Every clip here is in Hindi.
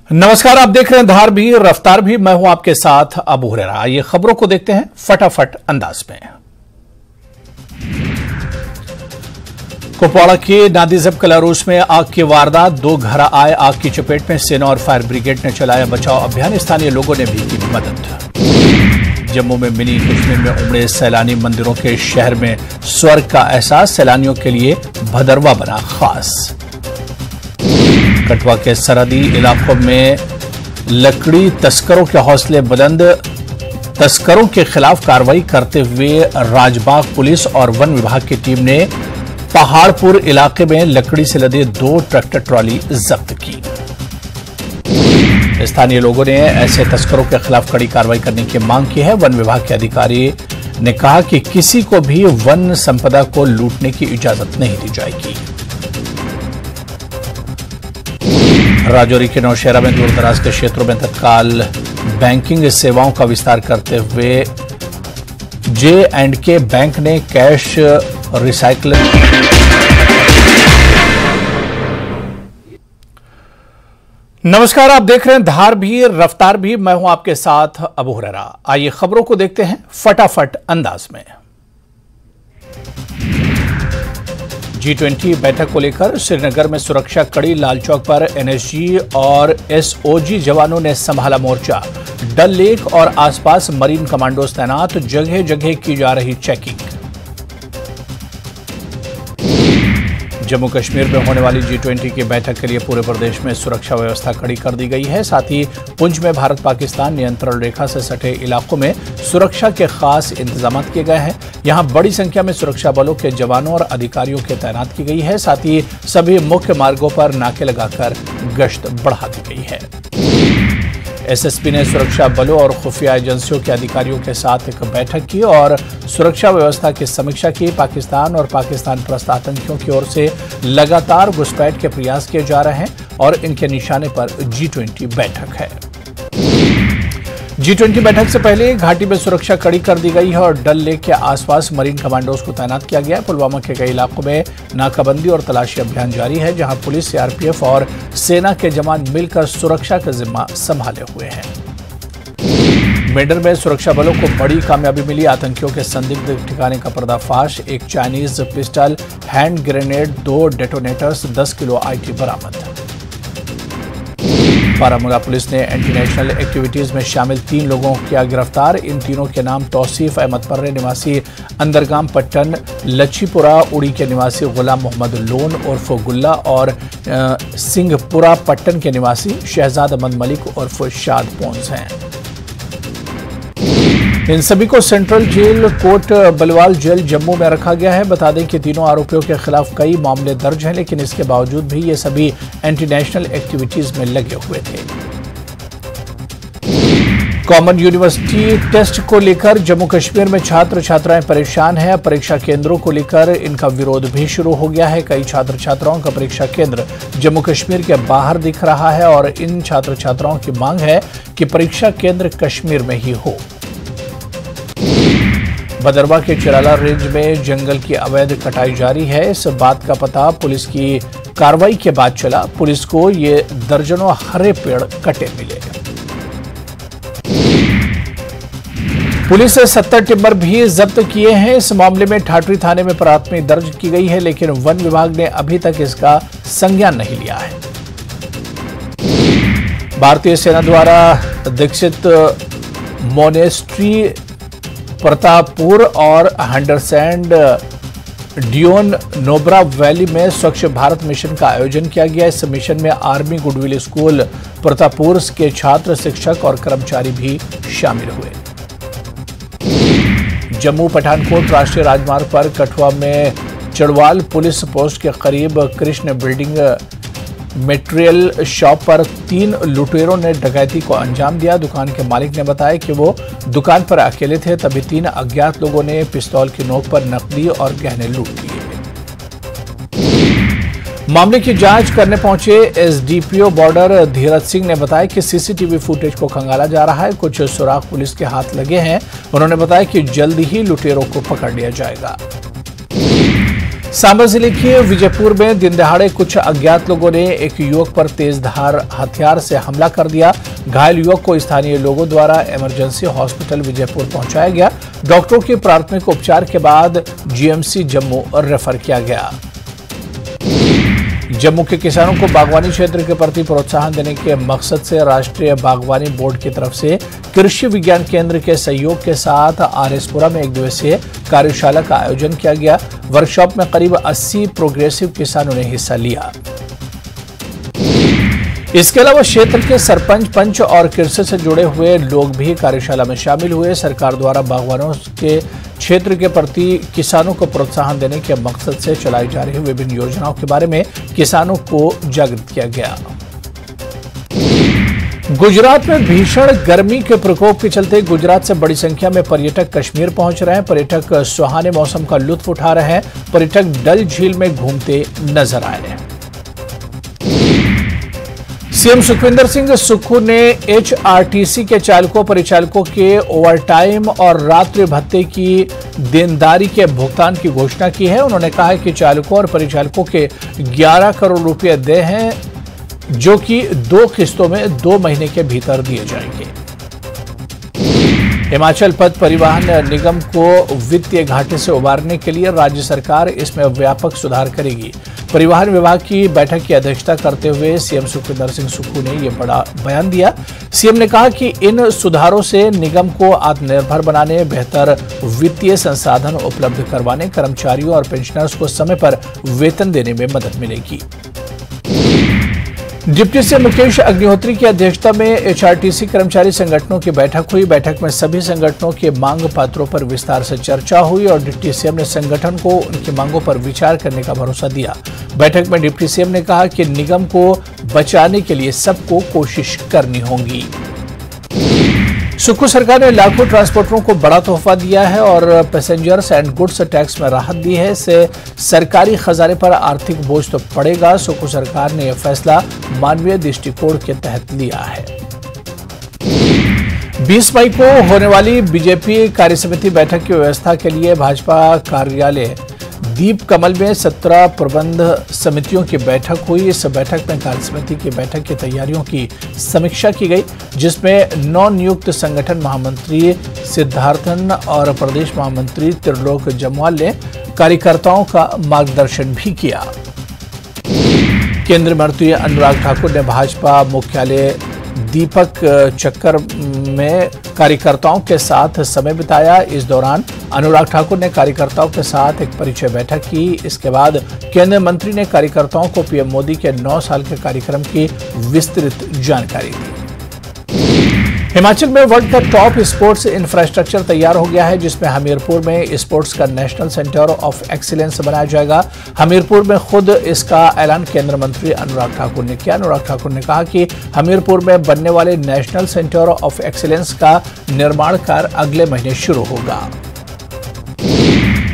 नमस्कार, आप देख रहे हैं धार भी रफ्तार भी। मैं हूं आपके साथ अबू हुरैरा। ये खबरों को देखते हैं फटाफट अंदाज में। कुपवाड़ा के नादिजब कलारूस में आग की वारदात, 2 घर आए आग की चपेट में। सेना और फायर ब्रिगेड ने चलाया बचाव अभियान, स्थानीय लोगों ने भी की मदद। जम्मू में मिनी कश्मीर में उमड़े सैलानी, मंदिरों के शहर में स्वर्ग का एहसास, सैलानियों के लिए भदरवा बना खास। कठुआ के सरहदी इलाकों में लकड़ी तस्करों के हौसले बुलंद, तस्करों के खिलाफ कार्रवाई करते हुए राजबाग पुलिस और वन विभाग की टीम ने पहाड़पुर इलाके में लकड़ी से लदे 2 ट्रैक्टर ट्रॉली जब्त की। स्थानीय लोगों ने ऐसे तस्करों के खिलाफ कड़ी कार्रवाई करने की मांग की है। वन विभाग के अधिकारी ने कहा कि किसी को भी वन संपदा को लूटने की इजाजत नहीं दी जाएगी। राजौरी के नौशहरा में दूरदराज के क्षेत्रों में तत्काल बैंकिंग सेवाओं का विस्तार करते हुए J&K बैंक ने कैश रिसाइकलिंग। नमस्कार, आप देख रहे हैं धार भी रफ्तार भी। मैं हूं आपके साथ अबू हुरैरा। आइए खबरों को देखते हैं फटाफट अंदाज में। G20 बैठक को लेकर श्रीनगर में सुरक्षा कड़ी, लाल चौक पर NSG और SOG जवानों ने संभाला मोर्चा। डल लेक और आसपास मरीन कमांडोज तैनात, जगह जगह की जा रही चेकिंग। जम्मू कश्मीर में होने वाली G20 की बैठक के लिए पूरे प्रदेश में सुरक्षा व्यवस्था कड़ी कर दी गई है। साथ ही पुंछ में भारत पाकिस्तान नियंत्रण रेखा से सटे इलाकों में सुरक्षा के खास इंतजाम किए गए हैं। यहां बड़ी संख्या में सुरक्षा बलों के जवानों और अधिकारियों की तैनात की गई है। साथ ही सभी मुख्य मार्गों पर नाके लगाकर गश्त बढ़ा दी गई है। SSP ने सुरक्षा बलों और खुफिया एजेंसियों के अधिकारियों के साथ एक बैठक की और सुरक्षा व्यवस्था की समीक्षा की। पाकिस्तान और पाकिस्तान परस्त आतंकियों की ओर से लगातार घुसपैठ के प्रयास किए जा रहे हैं और इनके निशाने पर G20 बैठक है। G20 बैठक से पहले घाटी में सुरक्षा कड़ी कर दी गई है और डल लेक के आसपास मरीन कमांडोज को तैनात किया गया है। पुलवामा के कई इलाकों में नाकाबंदी और तलाशी अभियान जारी है, जहां पुलिस, CRPF और सेना के जवान मिलकर सुरक्षा का जिम्मा संभाले हुए हैं। मेडर में सुरक्षा बलों को बड़ी कामयाबी मिली। आतंकियों के संदिग्ध ठिकाने का पर्दाफाश, एक Chinese pistol, hand grenade, 2 detonators, 10 kilo IT बरामद। बारामूला पुलिस ने एंटी नेशनल एक्टिविटीज में शामिल 3 लोगों को किया गिरफ्तार। इन तीनों के नाम तौसीफ अहमद पर्रे निवासी अंदरगाम पट्टन, लच्छीपुरा उड़ी के निवासी गुलाम मोहम्मद लोन उर्फ गुल्ला और सिंहपुरा पट्टन के निवासी शहजाद अहमद मलिक उर्फ शाद पोन्स हैं। इन सभी को central jail Kot Balwal jail Jammu में रखा गया है। बता दें कि तीनों आरोपियों के खिलाफ कई मामले दर्ज हैं, लेकिन इसके बावजूद भी ये सभी एंटी नेशनल एक्टिविटीज में लगे हुए थे। कॉमन यूनिवर्सिटी टेस्ट को लेकर जम्मू कश्मीर में छात्र छात्राएं परेशान हैं। परीक्षा केंद्रों को लेकर इनका विरोध भी शुरू हो गया है। कई छात्र छात्राओं का परीक्षा केंद्र जम्मू कश्मीर के बाहर दिख रहा है और इन छात्र छात्राओं की मांग है कि परीक्षा केंद्र कश्मीर में ही हो। भदरवा के चिराला रेंज में जंगल की अवैध कटाई जारी है। इस बात का पता पुलिस की कार्रवाई के बाद चला। पुलिस को ये दर्जनों हरे पेड़ कटे मिले। पुलिस ने 70 टिम्बर भी जब्त किए हैं। इस मामले में ठाठरी थाने में प्राथमिकी दर्ज की गई है, लेकिन वन विभाग ने अभी तक इसका संज्ञान नहीं लिया है। भारतीय सेना द्वारा दीक्षित मोनेस्ट्री, प्रतापपुर और हंडरसैंड डियोन नोब्रा वैली में स्वच्छ भारत मिशन का आयोजन किया गया। इस मिशन में आर्मी गुडविल स्कूल प्रतापपुर के छात्र, शिक्षक और कर्मचारी भी शामिल हुए। जम्मू पठानकोट राष्ट्रीय राजमार्ग पर कठुआ में चड़वाल पुलिस पोस्ट के करीब कृष्ण बिल्डिंग मटेरियल शॉप पर 3 लुटेरों ने डकैती को अंजाम दिया। दुकान के मालिक ने बताया कि वो दुकान पर अकेले थे, तभी 3 अज्ञात लोगों ने पिस्तौल की नोक पर नकदी और गहने लूट लिए। मामले की जांच करने पहुंचे SDPO बॉर्डर धीरज सिंह ने बताया कि CCTV फुटेज को खंगाला जा रहा है। कुछ सुराग पुलिस के हाथ लगे हैं। उन्होंने बताया कि जल्द ही लुटेरों को पकड़ लिया जाएगा। सांबा जिले के विजयपुर में दिन दहाड़े कुछ अज्ञात लोगों ने एक युवक पर तेजधार हथियार से हमला कर दिया। घायल युवक को स्थानीय लोगों द्वारा इमरजेंसी हॉस्पिटल विजयपुर पहुंचाया गया। डॉक्टरों के प्राथमिक उपचार के बाद जीएमसी जम्मू रेफर किया गया। जम्मू के किसानों को बागवानी क्षेत्र के प्रति प्रोत्साहन देने के मकसद से राष्ट्रीय बागवानी बोर्ड की तरफ से कृषि विज्ञान केंद्र के सहयोग के साथ आरएसपुरा में एक दिवसीय कार्यशाला का आयोजन किया गया। वर्कशॉप में करीब 80 प्रोग्रेसिव किसानों ने हिस्सा लिया। इसके अलावा क्षेत्र के सरपंच, पंच और कृषि से जुड़े हुए लोग भी कार्यशाला में शामिल हुए। सरकार द्वारा बागवानों के क्षेत्र के प्रति किसानों को प्रोत्साहन देने के मकसद से चलाई जा रही विभिन्न योजनाओं के बारे में किसानों को जागृत किया गया। गुजरात में भीषण गर्मी के प्रकोप के चलते गुजरात से बड़ी संख्या में पर्यटक कश्मीर पहुंच रहे हैं। पर्यटक सुहाने मौसम का लुत्फ उठा रहे हैं। पर्यटक डल झील में घूमते नजर आए हैं। सीएम सुखविंदर सिंह सुक्खू ने एचआरटीसी के चालकों परिचालकों के ओवरटाइम और रात्रि भत्ते की देनदारी के भुगतान की घोषणा की है। उन्होंने कहा है कि चालकों और परिचालकों के 11 करोड़ रुपए देय हैं, जो कि 2 किस्तों में 2 महीने के भीतर दिए जाएंगे। हिमाचल पथ परिवहन निगम को वित्तीय घाटे से उबारने के लिए राज्य सरकार इसमें व्यापक सुधार करेगी। परिवहन विभाग की बैठक की अध्यक्षता करते हुए सीएम सुखविंदर सिंह सुक्खू ने यह बड़ा बयान दिया। सीएम ने कहा कि इन सुधारों से निगम को आत्मनिर्भर बनाने, बेहतर वित्तीय संसाधन उपलब्ध करवाने, कर्मचारियों और पेंशनर्स को समय पर वेतन देने में मदद मिलेगी। डिप्टी सीएम मुकेश अग्निहोत्री की अध्यक्षता में एचआरटीसी कर्मचारी संगठनों की बैठक हुई। बैठक में सभी संगठनों के मांग पत्रों पर विस्तार से चर्चा हुई और डिप्टी सीएम ने संगठन को उनकी मांगों पर विचार करने का भरोसा दिया। बैठक में डिप्टी सीएम ने कहा कि निगम को बचाने के लिए सबको कोशिश करनी होगी। सुक्खू सरकार ने लाखों ट्रांसपोर्टरों को बड़ा तोहफा दिया है और पैसेंजर्स एंड गुड्स टैक्स में राहत दी है। इससे सरकारी खजाने पर आर्थिक बोझ तो पड़ेगा। सुक्खू सरकार ने यह फैसला मानवीय दृष्टिकोण के तहत लिया है। 20 मई को होने वाली बीजेपी कार्यसमिति बैठक की व्यवस्था के लिए भाजपा कार्यालय दीप कमल में 17 प्रबंध समितियों की बैठक हुई। इस बैठक में कार्यसमिति की बैठक की तैयारियों की समीक्षा की गई, जिसमें नवनियुक्त संगठन महामंत्री सिद्धार्थन और प्रदेश महामंत्री त्रिलोक जम्वाल ने कार्यकर्ताओं का मार्गदर्शन भी किया। केंद्रीय मंत्री अनुराग ठाकुर ने भाजपा मुख्यालय दीपक चक्कर में कार्यकर्ताओं के साथ समय बिताया। इस दौरान अनुराग ठाकुर ने कार्यकर्ताओं के साथ एक परिचय बैठक की। इसके बाद केंद्रीय मंत्री ने कार्यकर्ताओं को पीएम मोदी के 9 साल के कार्यक्रम की विस्तृत जानकारी दी। हिमाचल में वर्ल्ड का टॉप स्पोर्ट्स इंफ्रास्ट्रक्चर तैयार हो गया है, जिसमें हमीरपुर में स्पोर्ट्स का नेशनल सेंटर ऑफ एक्सीलेंस बनाया जाएगा। हमीरपुर में खुद इसका ऐलान केंद्रीय मंत्री अनुराग ठाकुर ने किया। अनुराग ठाकुर ने कहा कि हमीरपुर में बनने वाले नेशनल सेंटर ऑफ एक्सीलेंस का निर्माण कार्य अगले महीने शुरू होगा।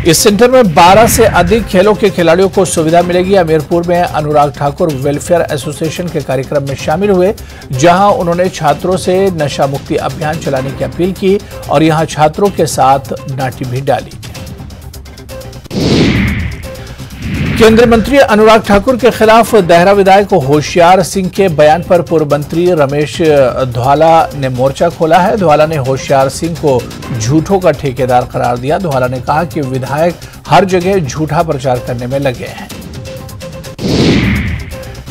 इस सेंटर में 12 से अधिक खेलों के खिलाड़ियों को सुविधा मिलेगी। हमीरपुर में अनुराग ठाकुर वेलफेयर एसोसिएशन के कार्यक्रम में शामिल हुए, जहां उन्होंने छात्रों से नशा मुक्ति अभियान चलाने की अपील की और यहां छात्रों के साथ नाटी भी डाली। केंद्रीय मंत्री अनुराग ठाकुर के खिलाफ देहरा विधायक होशियार सिंह के बयान पर पूर्व मंत्री रमेश धवाला ने मोर्चा खोला है। धवाला ने होशियार सिंह को झूठों का ठेकेदार करार दिया। धवाला ने कहा कि विधायक हर जगह झूठा प्रचार करने में लगे हैं।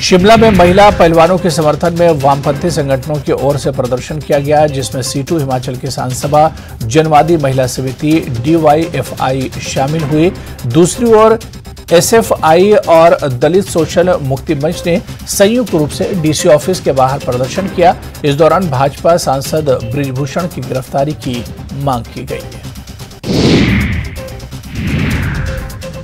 शिमला में महिला पहलवानों के समर्थन में वामपंथी संगठनों की ओर से प्रदर्शन किया गया, जिसमें सीटू हिमाचल किसान सभा, जनवादी महिला समिति, डीवाईएफआई शामिल हुई। दूसरी ओर एसएफआई और दलित सोशल मुक्ति मंच ने संयुक्त रूप से डीसी ऑफिस के बाहर प्रदर्शन किया। इस दौरान भाजपा सांसद बृजभूषण की गिरफ्तारी की मांग की गई है।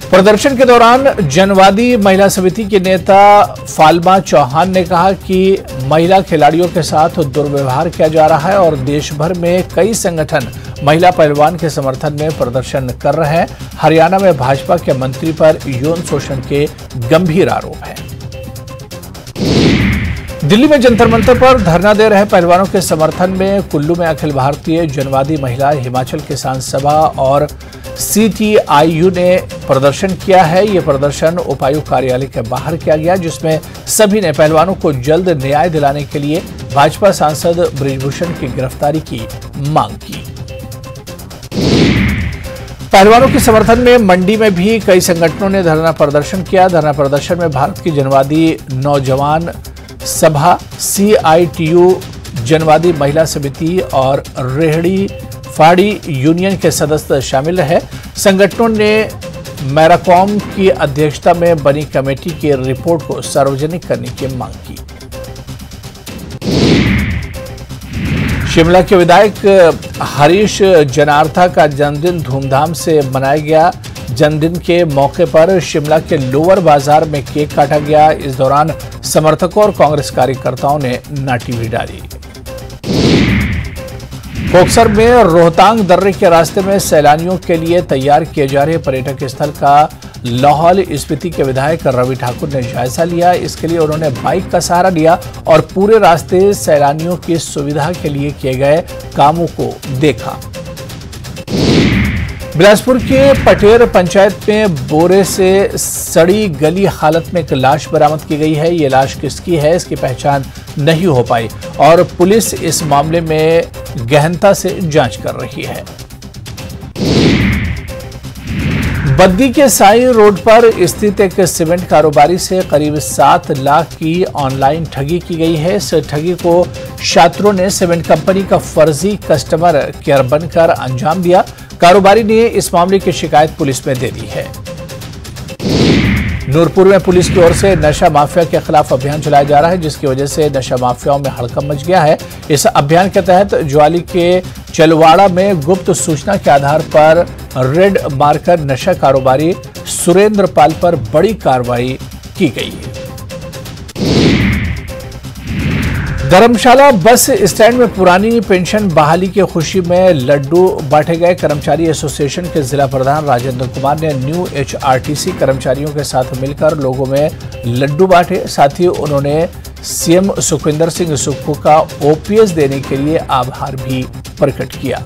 प्रदर्शन के दौरान जनवादी महिला समिति के नेता फाल्मा चौहान ने कहा कि महिला खिलाड़ियों के साथ दुर्व्यवहार किया जा रहा है और देश भर में कई संगठन महिला पहलवान के समर्थन में प्रदर्शन कर रहे हैं। हरियाणा में भाजपा के मंत्री पर यौन शोषण के गंभीर आरोप हैं। दिल्ली में जंतर मंतर पर धरना दे रहे पहलवानों के समर्थन में कुल्लू में अखिल भारतीय जनवादी महिला, हिमाचल किसान सभा और CTIU ने प्रदर्शन किया है। यह प्रदर्शन उपायुक्त कार्यालय के बाहर किया गया, जिसमें सभी ने पहलवानों को जल्द न्याय दिलाने के लिए भाजपा सांसद बृजभूषण की गिरफ्तारी की मांग की। पहलवानों के समर्थन में मंडी में भी कई संगठनों ने धरना प्रदर्शन किया। धरना प्रदर्शन में भारत की जनवादी नौजवान सभा, CITU, जनवादी महिला समिति और रेहड़ी फाड़ी यूनियन के सदस्य शामिल रहे। संगठनों ने मैराकॉम की अध्यक्षता में बनी कमेटी की रिपोर्ट को सार्वजनिक करने की मांग की। शिमला के विधायक हरीश जनार्था का जन्मदिन धूमधाम से मनाया गया। जन्मदिन के मौके पर शिमला के लोअर बाजार में केक काटा गया। इस दौरान समर्थकों और कांग्रेस कार्यकर्ताओं ने नाटी भी डाली। कोकसर में रोहतांग दर्रे के रास्ते में सैलानियों के लिए तैयार किए जा रहे पर्यटक स्थल का लाहौल स्पीति के विधायक रवि ठाकुर ने जायजा लिया। इसके लिए उन्होंने बाइक का सहारा लिया और पूरे रास्ते सैलानियों की सुविधा के लिए किए गए कामों को देखा। बिलासपुर के पटेर पंचायत में बोरे से सड़ी गली हालत में एक लाश बरामद की गई है। ये लाश किसकी है, इसकी पहचान नहीं हो पाई और पुलिस इस मामले में गहनता से जांच कर रही है। बद्दी के साई रोड पर स्थित एक सीमेंट कारोबारी से करीब 7 लाख की ऑनलाइन ठगी की गई है। इस ठगी को छात्रों ने सीमेंट कंपनी का फर्जी कस्टमर केयर बनकर अंजाम दिया। कारोबारी ने इस मामले की शिकायत पुलिस में दे दी है। नूरपुर में पुलिस की ओर से नशा माफिया के खिलाफ अभियान चलाया जा रहा है, जिसकी वजह से नशा माफियाओं में हड़कंप मच गया है। इस अभियान के तहत ज्वाली के चलवाड़ा में गुप्त सूचना के आधार पर रेड मारकर नशा कारोबारी सुरेंद्र पाल पर बड़ी कार्रवाई की गई है। धर्मशाला बस स्टैंड में पुरानी पेंशन बहाली की खुशी में लड्डू बांटे गए। कर्मचारी एसोसिएशन के जिला प्रधान राजेंद्र कुमार ने न्यू HRTC कर्मचारियों के साथ मिलकर लोगों में लड्डू बांटे। साथ ही उन्होंने CM सुखविंदर सिंह सुक्खू का OPS देने के लिए आभार भी प्रकट किया।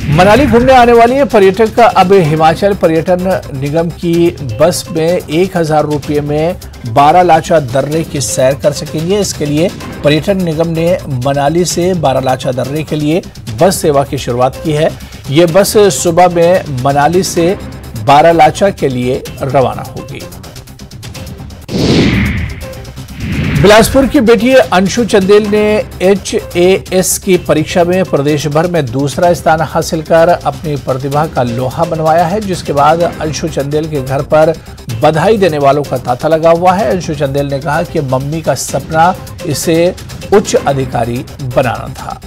मनाली घूमने आने वाली पर्यटक अब हिमाचल पर्यटन निगम की बस में 1000 रुपये में बारालाचा दर्रे की सैर कर सकेंगे। इसके लिए पर्यटन निगम ने मनाली से बारालाचा दर्रे के लिए बस सेवा की शुरुआत की है। ये बस सुबह में मनाली से बारालाचा के लिए रवाना होगी। बिलासपुर की बेटी अंशु चंदेल ने HAS की परीक्षा में प्रदेश भर में दूसरा स्थान हासिल कर अपनी प्रतिभा का लोहा बनवाया है, जिसके बाद अंशु चंदेल के घर पर बधाई देने वालों का तांता लगा हुआ है। अंशु चंदेल ने कहा कि मम्मी का सपना इसे उच्च अधिकारी बनाना था।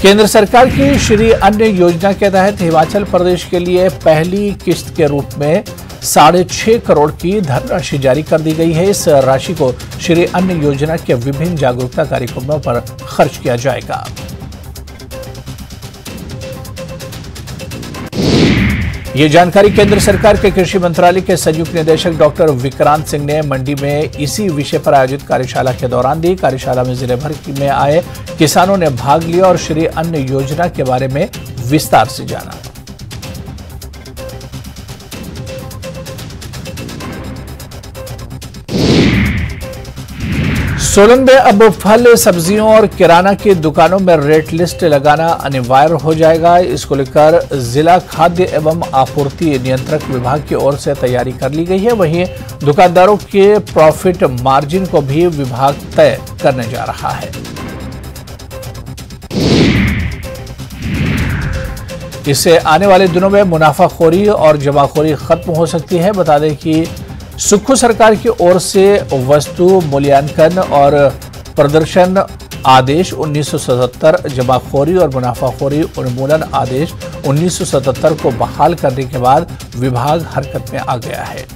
केंद्र सरकार की श्री अन्न योजना के तहत हिमाचल प्रदेश के लिए पहली किस्त के रूप में 6.5 करोड़ की धनराशि जारी कर दी गई है। इस राशि को श्री अन्न योजना के विभिन्न जागरूकता कार्यक्रमों पर खर्च किया जाएगा। ये जानकारी केंद्र सरकार के कृषि मंत्रालय के संयुक्त निदेशक डॉक्टर विक्रांत सिंह ने मंडी में इसी विषय पर आयोजित कार्यशाला के दौरान दी। कार्यशाला में जिले भर में आए किसानों ने भाग लिया और श्री अन्न योजना के बारे में विस्तार से जाना। सोलन में अब फल, सब्जियों और किराना की दुकानों में रेट लिस्ट लगाना अनिवार्य हो जाएगा। इसको लेकर जिला खाद्य एवं आपूर्ति नियंत्रक विभाग की ओर से तैयारी कर ली गई है। वहीं दुकानदारों के प्रॉफिट मार्जिन को भी विभाग तय करने जा रहा है। इससे आने वाले दिनों में मुनाफाखोरी और जमाखोरी खत्म हो सकती है। बता दें कि सुक्खू सरकार की ओर से वस्तु मूल्यांकन और प्रदर्शन आदेश 1977, जमाखोरी और मुनाफाखोरी उन्मूलन आदेश 1977 को बहाल करने के बाद विभाग हरकत में आ गया है।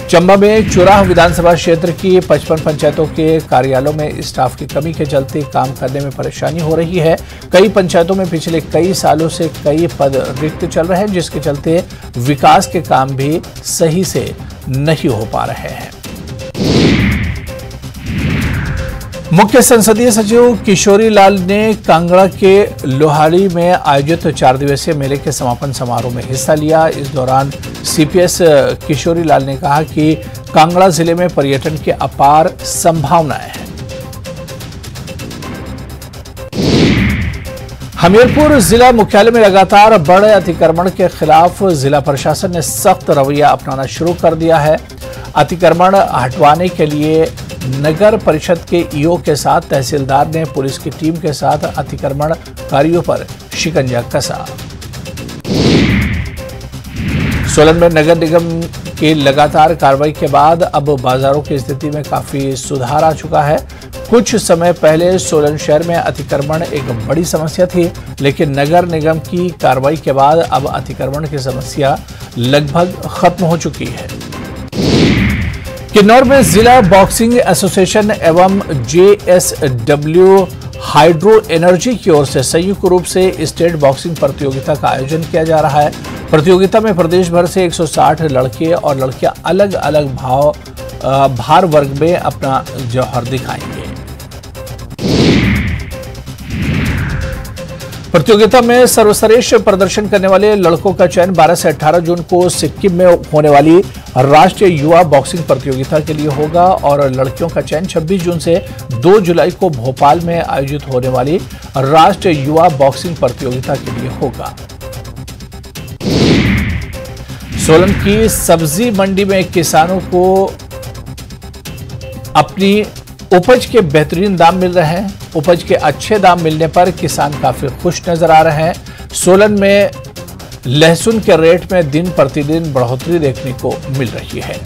चंबा में चुराह विधानसभा क्षेत्र की 55 पंचायतों के कार्यालयों में स्टाफ की कमी के चलते काम करने में परेशानी हो रही है। कई पंचायतों में पिछले कई सालों से कई पद रिक्त चल रहे हैं, जिसके चलते विकास के काम भी सही से नहीं हो पा रहे हैं। मुख्य संसदीय सचिव किशोरी लाल ने कांगड़ा के लोहाड़ी में आयोजित 4 दिवसीय मेले के समापन समारोह में हिस्सा लिया। इस दौरान सीपीएस किशोरी लाल ने कहा कि कांगड़ा जिले में पर्यटन की अपार संभावनाएं हैं। हमीरपुर जिला मुख्यालय में लगातार बढ़ रहे अतिक्रमण के खिलाफ जिला प्रशासन ने सख्त रवैया अपनाना शुरू कर दिया है। अतिक्रमण हटवाने के लिए नगर परिषद के ईओ के साथ तहसीलदार ने पुलिस की टीम के साथ अतिक्रमणकारियों पर शिकंजा कसा। सोलन में नगर निगम की लगातार कार्रवाई के बाद अब बाजारों की स्थिति में काफी सुधार आ चुका है। कुछ समय पहले सोलन शहर में अतिक्रमण एक बड़ी समस्या थी, लेकिन नगर निगम की कार्रवाई के बाद अब अतिक्रमण की समस्या लगभग खत्म हो चुकी है। किन्नौर में जिला बॉक्सिंग एसोसिएशन एवं जेएसडब्ल्यू हाइड्रो एनर्जी की ओर से संयुक्त रूप से स्टेट बॉक्सिंग प्रतियोगिता का आयोजन किया जा रहा है। प्रतियोगिता में प्रदेश भर से 160 लड़के और लड़कियां अलग अलग भार वर्ग में अपना जौहर दिखाएंगे। प्रतियोगिता में सर्वश्रेष्ठ प्रदर्शन करने वाले लड़कों का चयन 12 से 18 जून को सिक्किम में होने वाली राष्ट्रीय युवा बॉक्सिंग प्रतियोगिता के लिए होगा और लड़कियों का चयन 26 जून से 2 जुलाई को भोपाल में आयोजित होने वाली राष्ट्रीय युवा बॉक्सिंग प्रतियोगिता के लिए होगा। सोलन की सब्जी मंडी में किसानों को अपनी उपज के बेहतरीन दाम मिल रहे हैं। उपज के अच्छे दाम मिलने पर किसान काफी खुश नजर आ रहे हैं। सोलन में लहसुन के रेट में दिन प्रतिदिन बढ़ोतरी देखने को मिल रही है।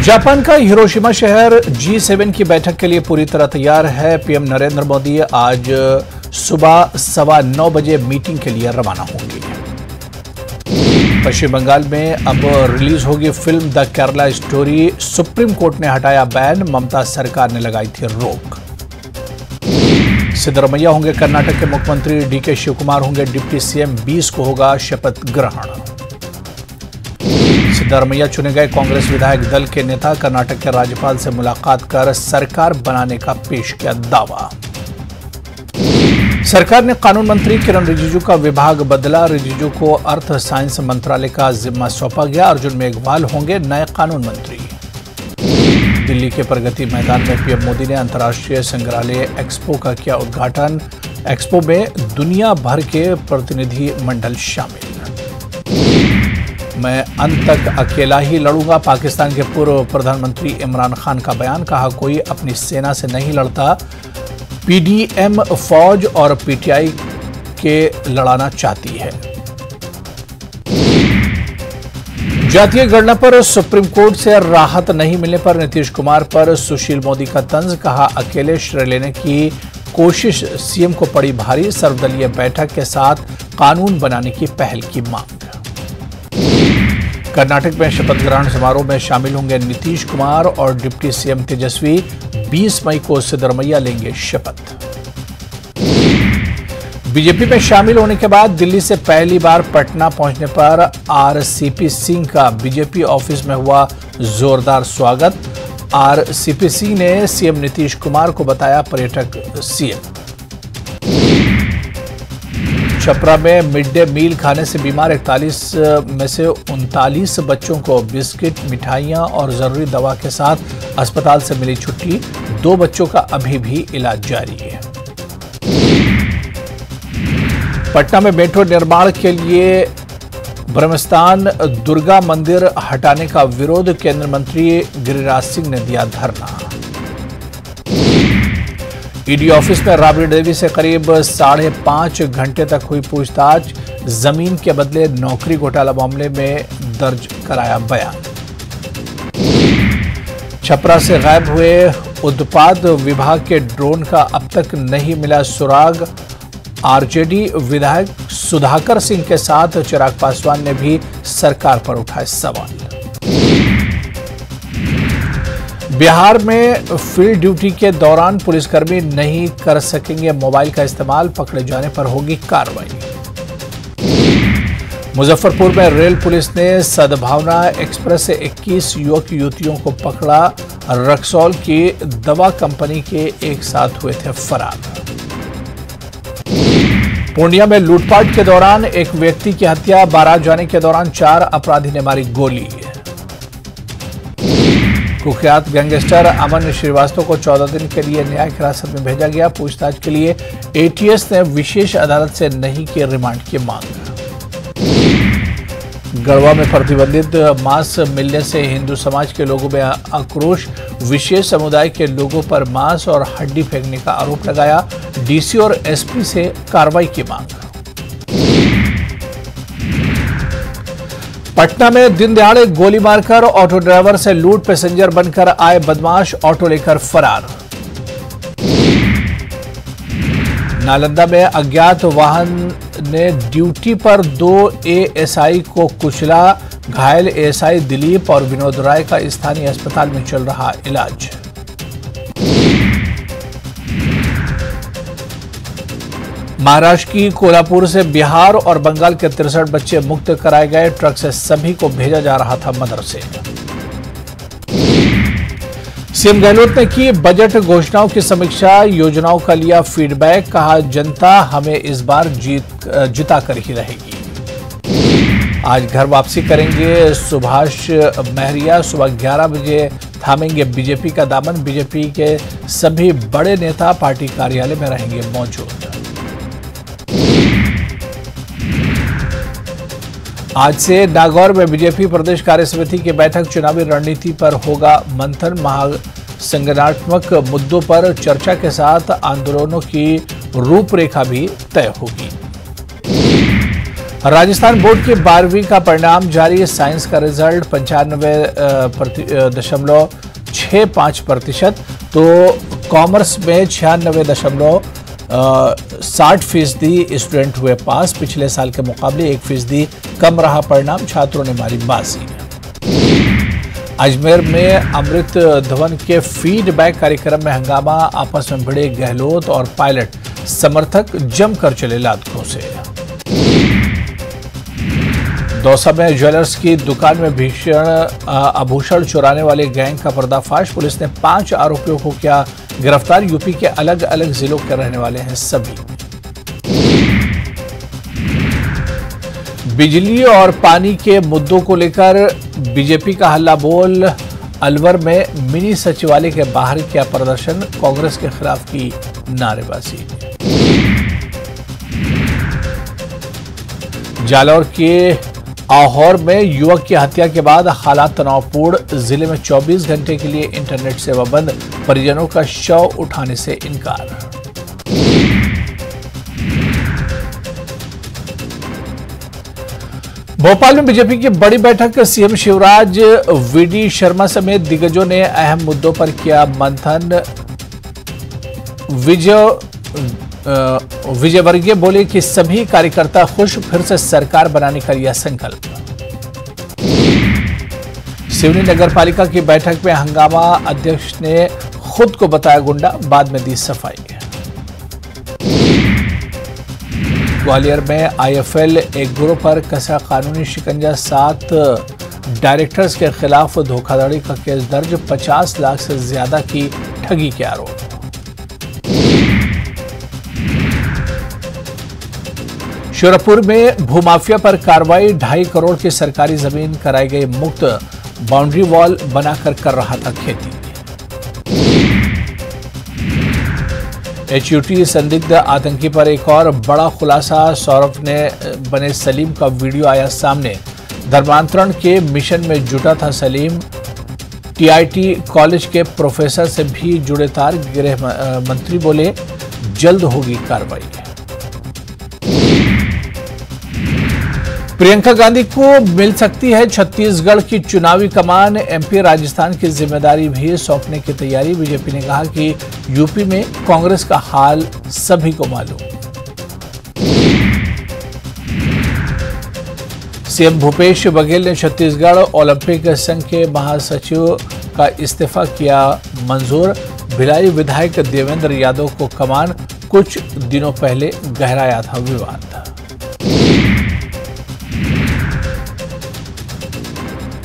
जापान का हिरोशिमा शहर G7 की बैठक के लिए पूरी तरह तैयार है। पीएम नरेंद्र मोदी आज सुबह 9:15 बजे मीटिंग के लिए रवाना होंगे। पश्चिम बंगाल में अब रिलीज होगी film the Kerala story. Supreme court ने हटाया बैन, ममता सरकार ने लगाई थी रोक। सिद्धरमैया होंगे कर्नाटक के मुख्यमंत्री, डीके शिवकुमार होंगे डिप्टी सीएम, 20 को होगा शपथ ग्रहण। सिद्धरमैया चुने गए कांग्रेस विधायक दल के नेता, कर्नाटक के राज्यपाल से मुलाकात कर सरकार बनाने का पेश किया दावा। सरकार ने कानून मंत्री किरण रिजिजू का विभाग बदला। रिजिजू को अर्थ साइंस मंत्रालय का जिम्मा सौंपा गया। अर्जुन मेघवाल होंगे नए कानून मंत्री। दिल्ली के प्रगति मैदान में पीएम मोदी ने अंतर्राष्ट्रीय संग्रहालय एक्सपो का किया उद्घाटन। एक्सपो में दुनिया भर के प्रतिनिधि मंडल शामिल। मैं अंत तक अकेला ही लड़ूंगा, पाकिस्तान के पूर्व प्रधानमंत्री इमरान खान का बयान। कहा कोई अपनी सेना से नहीं लड़ता, पीडीएम फौज और पीटीआई के लड़ाना चाहती है। जातीय गणना पर सुप्रीम कोर्ट से राहत नहीं मिलने पर नीतीश कुमार पर सुशील मोदी का तंज। कहा अकेले श्रेय लेने की कोशिश सीएम को पड़ी भारी। सर्वदलीय बैठक के साथ कानून बनाने की पहल की मांग। कर्नाटक में शपथ ग्रहण समारोह में शामिल होंगे नीतीश कुमार और डिप्टी सीएम तेजस्वी। 20 मई को सिद्धरमैया लेंगे शपथ। बीजेपी में शामिल होने के बाद दिल्ली से पहली बार पटना पहुंचने पर आरसीपी सिंह का बीजेपी ऑफिस में हुआ जोरदार स्वागत। आरसीपी सिंह ने सीएम नीतीश कुमार को बताया पर्यटक सीएम। छपरा में मिड डे मील खाने से बीमार 41 में से 39 बच्चों को बिस्किट, मिठाइयां और जरूरी दवा के साथ अस्पताल से मिली छुट्टी। 2 बच्चों का अभी भी इलाज जारी है। पटना में मेट्रो निर्माण के लिए ब्रह्मस्थान दुर्गा मंदिर हटाने का विरोध, केंद्रीय मंत्री गिरिराज सिंह ने दिया धरना। ईडी ऑफिस में राबड़ी देवी से करीब 5.5 घंटे तक हुई पूछताछ। जमीन के बदले नौकरी घोटाला मामले में दर्ज कराया बयान। छपरा से गायब हुए उत्पाद विभाग के ड्रोन का अब तक नहीं मिला सुराग। आरजेडी विधायक सुधाकर सिंह के साथ चिराग पासवान ने भी सरकार पर उठाए सवाल। बिहार में फील्ड ड्यूटी के दौरान पुलिसकर्मी नहीं कर सकेंगे मोबाइल का इस्तेमाल, पकड़े जाने पर होगी कार्रवाई। मुजफ्फरपुर में रेल पुलिस ने सद्भावना एक्सप्रेस से 21 युवक युवतियों को पकड़ा। रक्सौल की दवा कंपनी के एक साथ हुए थे फरार। पूर्णिया में लूटपाट के दौरान एक व्यक्ति की हत्या। बारात जाने के दौरान 4 अपराधी ने मारी गोली। कुख्यात गैंगस्टर अमन श्रीवास्तव को 14 दिन के लिए न्यायिक हिरासत में भेजा गया। पूछताछ के लिए एटीएस ने विशेष अदालत से नहीं की रिमांड की मांग। गढ़वा में प्रतिबंधित मांस मिलने से हिंदू समाज के लोगों में आक्रोश। विशेष समुदाय के लोगों पर मांस और हड्डी फेंकने का आरोप लगाया। डीसी और एसपी से कार्रवाई की मांग। पटना में दिन दहाड़े गोली मारकर ऑटो ड्राइवर से लूट। पैसेंजर बनकर आए बदमाश ऑटो लेकर फरार। नालंदा में अज्ञात वाहन ने ड्यूटी पर 2 एएसआई को कुचला। घायल एएसआई दिलीप और विनोद राय का स्थानीय अस्पताल में चल रहा इलाज। महाराष्ट्र की कोल्हापुर से बिहार और बंगाल के 63 बच्चे मुक्त कराए गए। ट्रक से सभी को भेजा जा रहा था मदरसे। सीएम गहलोत ने की बजट घोषणाओं की समीक्षा। योजनाओं का लिया फीडबैक। कहा जनता हमें इस बार जिता कर ही रहेगी। आज घर वापसी करेंगे सुभाष महरिया। सुबह 11 बजे थामेंगे बीजेपी का दामन। बीजेपी के सभी बड़े नेता पार्टी कार्यालय में रहेंगे मौजूद। आज से नागौर में बीजेपी प्रदेश कार्य समिति की बैठक। चुनावी रणनीति पर होगा मंथन। महासंगठनात्मक मुद्दों पर चर्चा के साथ आंदोलनों की रूपरेखा भी तय होगी। राजस्थान बोर्ड की 12वीं का परिणाम जारी। साइंस का रिजल्ट 95.65%। तो कॉमर्स में 96.60% स्टूडेंट हुए पास। पिछले साल के मुकाबले 1% कम रहा परिणाम। छात्रों ने मारी बाजी। अजमेर में अमृत धवन के फीडबैक कार्यक्रम में हंगामा। आपस में भिड़े गहलोत और पायलट समर्थक जमकर चले लातों से। दौसा में ज्वेलर्स की दुकान में भीषण आभूषण चुराने वाले गैंग का पर्दाफाश। पुलिस ने 5 आरोपियों को किया गिरफ्तार। यूपी के अलग अलग जिलों के रहने वाले हैं सभी। बिजली और पानी के मुद्दों को लेकर बीजेपी का हल्ला बोल। अलवर में मिनी सचिवालय के बाहर किया प्रदर्शन। कांग्रेस के खिलाफ की नारेबाजी। जालौर के आहोर में युवक की हत्या के बाद हालात तनावपूर्ण। जिले में 24 घंटे के लिए इंटरनेट सेवा बंद। परिजनों का शव उठाने से इनकार। भोपाल में बीजेपी की बड़ी बैठक। सीएम शिवराज, वीडी शर्मा समेत दिग्गजों ने अहम मुद्दों पर किया मंथन। विजयवर्गीय बोले कि सभी कार्यकर्ता खुश। फिर से सरकार बनाने का लिया संकल्प। सिवनी नगर पालिका की बैठक में हंगामा। अध्यक्ष ने खुद को बताया गुंडा। बाद में दी सफाई। ग्वालियर में आईएफएल एक ग्रुप पर कसा कानूनी शिकंजा। 7 डायरेक्टर्स के खिलाफ धोखाधड़ी का केस दर्ज। 50 लाख से ज्यादा की ठगी के आरोप। श्योरपुर में भूमाफिया पर कार्रवाई। 2.5 करोड़ की सरकारी जमीन कराई गई मुक्त। बाउंड्री वॉल बनाकर कर रहा था खेती। एचयूटी संदिग्ध आतंकी पर एक और बड़ा खुलासा। सौरभ ने बने सलीम का वीडियो आया सामने। धर्मांतरण के मिशन में जुटा था सलीम। टीआईटी कॉलेज के प्रोफेसर से भी जुड़े तार। गृह मंत्री बोले जल्द होगी कार्रवाई। प्रियंका गांधी को मिल सकती है छत्तीसगढ़ की चुनावी कमान। एमपी राजस्थान की जिम्मेदारी भी सौंपने की तैयारी। बीजेपी ने कहा कि यूपी में कांग्रेस का हाल सभी को मालूम। सीएम भूपेश बघेल ने छत्तीसगढ़ ओलंपिक संघ के महासचिव का इस्तीफा किया मंजूर। भिलाई विधायक देवेंद्र यादव को कमान। कुछ दिनों पहले गहराया था विवाद।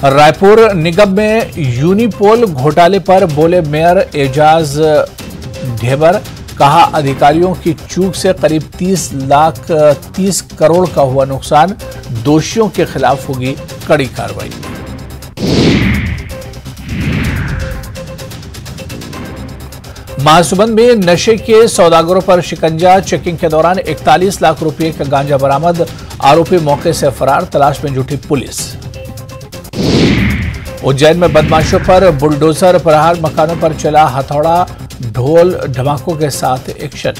रायपुर निगम में यूनिपोल घोटाले पर बोले मेयर एजाज ढेबर। कहा अधिकारियों की चूक से करीब 30 करोड़ का हुआ नुकसान। दोषियों के खिलाफ होगी कड़ी कार्रवाई। महासुबंद में नशे के सौदागरों पर शिकंजा। चेकिंग के दौरान 41 लाख रुपए का गांजा बरामद। आरोपी मौके से फरार। तलाश में जुटी पुलिस। उज्जैन में बदमाशों पर बुलडोजर प्रहार। मकानों पर चला हथौड़ा। ढोल धमाकों के साथ एक्शन।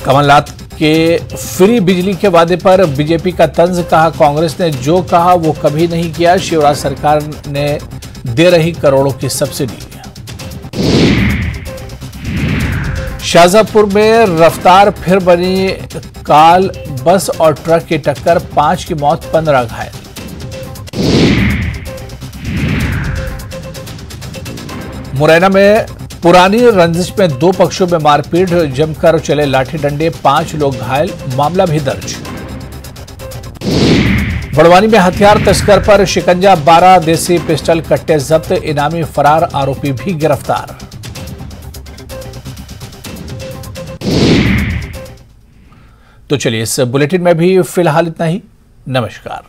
कमलनाथ के फ्री बिजली के वादे पर बीजेपी का तंज। कहा कांग्रेस ने जो कहा वो कभी नहीं किया। शिवराज सरकार ने दे रही करोड़ों की सब्सिडी। शाहजहांपुर में रफ्तार फिर बनी काल। बस और ट्रक की टक्कर। 5 की मौत, 15 घायल। मुरैना में पुरानी रंजिश में 2 पक्षों में मारपीट। जमकर चले लाठी डंडे। 5 लोग घायल। मामला भी दर्ज। बड़वानी में हथियार तस्कर पर शिकंजा। 12 देसी पिस्टल कट्टे जब्त। इनामी फरार। आरोपी भी गिरफ्तार। तो चलिए इस बुलेटिन में भी फिलहाल इतना ही। नमस्कार।